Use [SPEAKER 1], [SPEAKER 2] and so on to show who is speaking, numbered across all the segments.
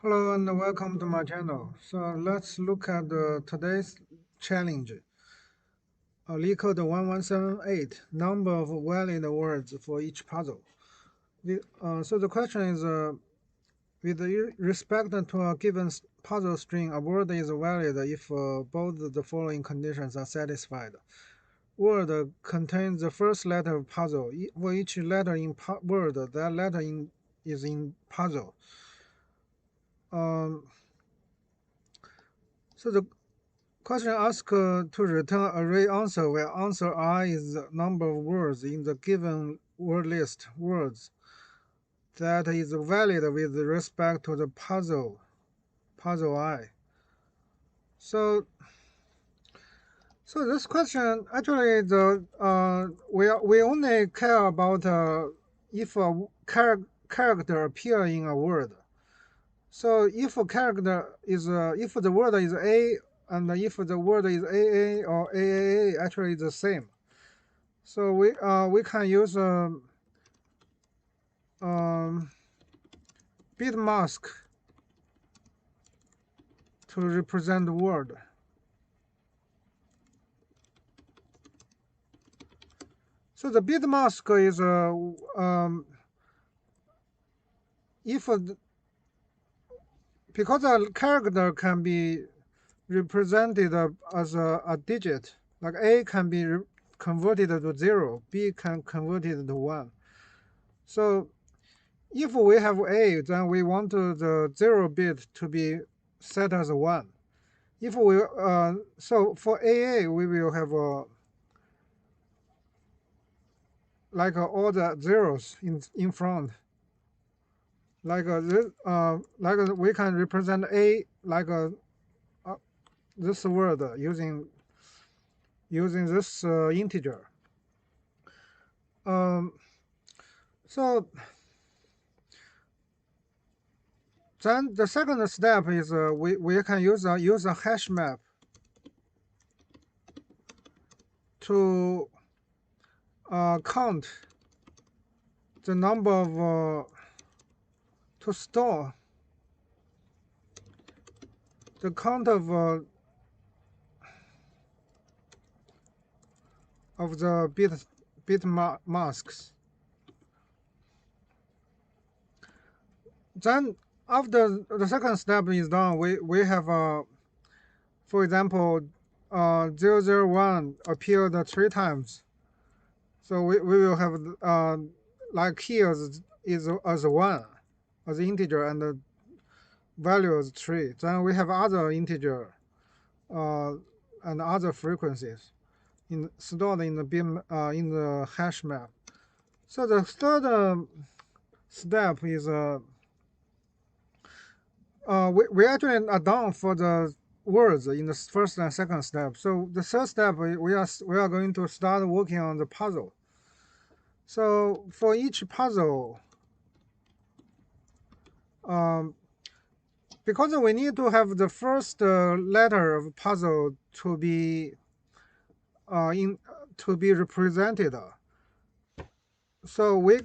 [SPEAKER 1] Hello and welcome to my channel. So let's look at today's challenge. Leetcode 1178, number of valid words for each puzzle. So the question is, with respect to a given puzzle string, a word is valid if both the following conditions are satisfied. Word contains the first letter of puzzle. For each letter in word, that letter is in puzzle. Um, so the question asks to return array answer where answer I is the number of words in the given word list words that is valid with respect to the puzzle I. So this question actually we only care about if a character appear in a word. So if a character is if the word is A and if the word is AA or AAA, actually it's the same. So we can use bit mask to represent the word. So the bit mask is if because a character can be represented as a digit, like A can be converted to 0, B can convert it to 1. So if we have A, then we want the 0 bit to be set as 1. If we so for AA we will have like all the zeros in front. Like this we can represent A like this word using this integer. So then the second step is we can use a hash map to count the number of to store the count of the bit masks. Then after the second step is done, we have for example 001 appeared 3 times. So we will have like here is as 1 as integer and the value is 3. Then we have other integer and other frequencies stored in the hash map. So the third step is we actually are done for the words in the first and second step. So the third step we are going to start working on the puzzle. So for each puzzle, because we need to have the first letter of puzzle to be represented, so we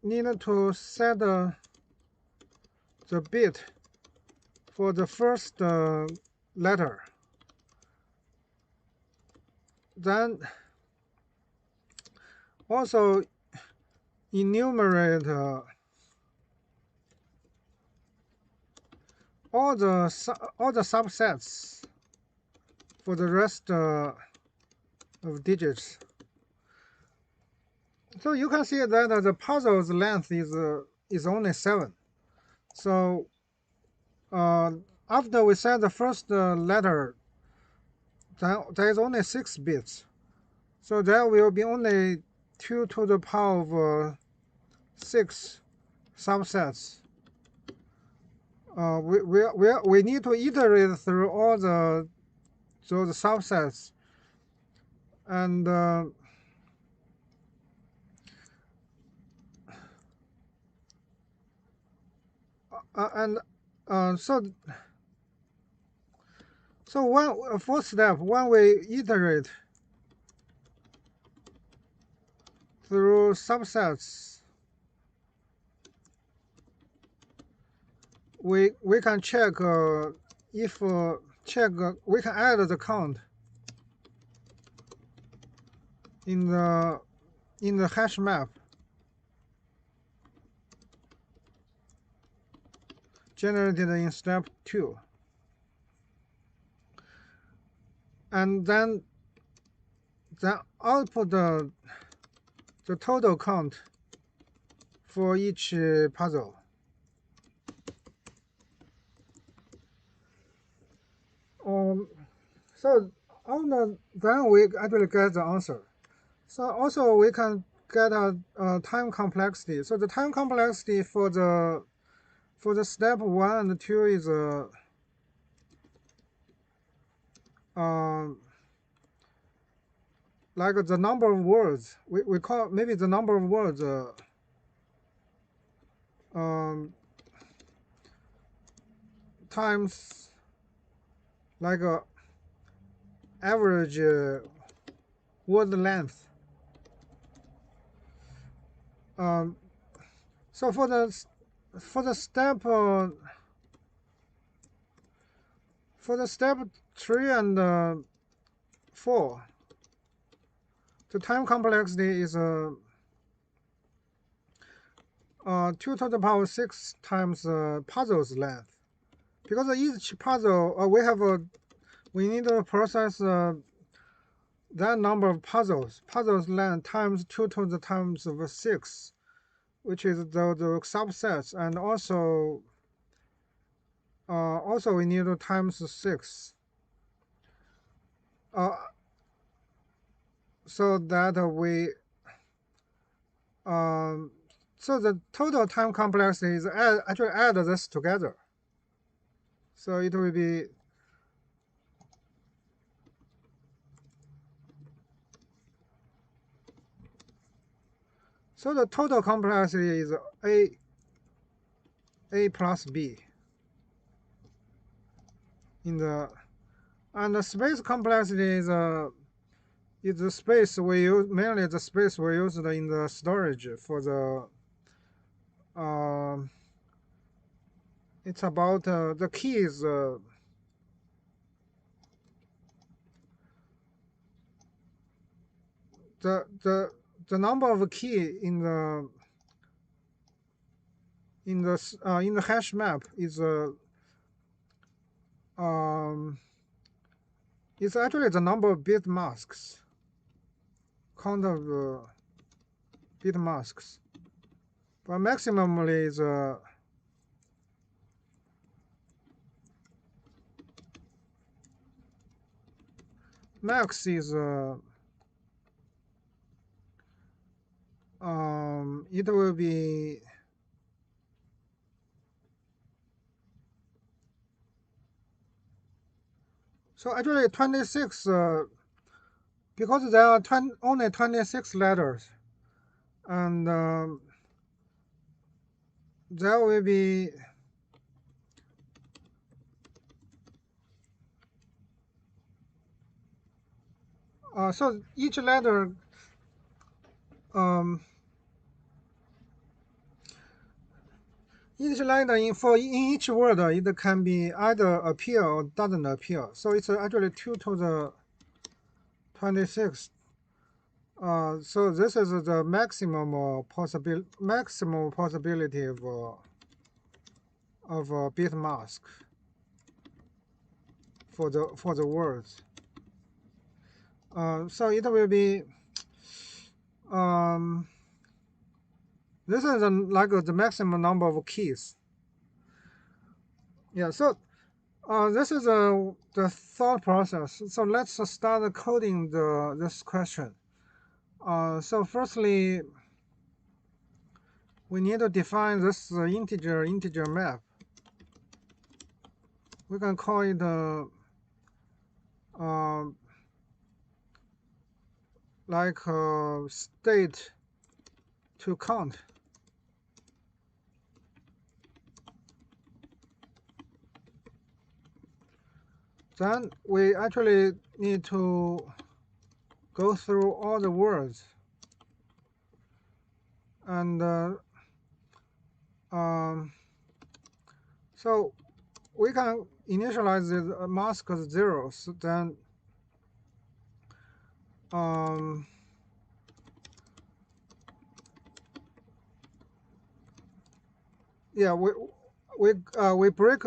[SPEAKER 1] need to set the bit for the first letter. Then also enumerate all the subsets for the rest of digits. So you can see that the puzzle's length is only 7. So after we set the first letter, there is only 6 bits. So there will be only 2 to the power of 6 subsets. We need to iterate through all those subsets, and so one fourth step, when we iterate through subsets, we can check if check we can add the count in the hash map generated in step 2, and then output the total count for each puzzle. So then we actually get the answer. So also we can get a time complexity. So the time complexity for the step 1 and 2 is like the number of words. We call maybe the number of words times like average word length. So for the step step 3 and 4, the time complexity is 2 to the power 6 times puzzle's length, because each puzzle we need to process that number of puzzles length times 2 to the times of 6, which is the subsets, and also we need to times 6 so that we so the total time complexity is actually add this together, so it will be so the total complexity is a plus b in the, and the space complexity is the space we use, mainly the space we used in the storage for the it's about the keys the number of key in the hash map is it's actually the number of bit masks, count of bit masks, but maximally is max is it will be so actually 26 because there are only 26 letters, and there will be so each letter each letter in each word it can be either appear or doesn't appear, so it's actually 2 to the 26. So this is the maximum possibility of bit mask for the words. So it will be this is like the maximum number of keys. Yeah. So this is the thought process. So let's start coding this question. So firstly, we need to define this integer map. We can call it like state to count. Then we actually need to go through all the words and So we can initialize the mask as 0. So then um, yeah, we break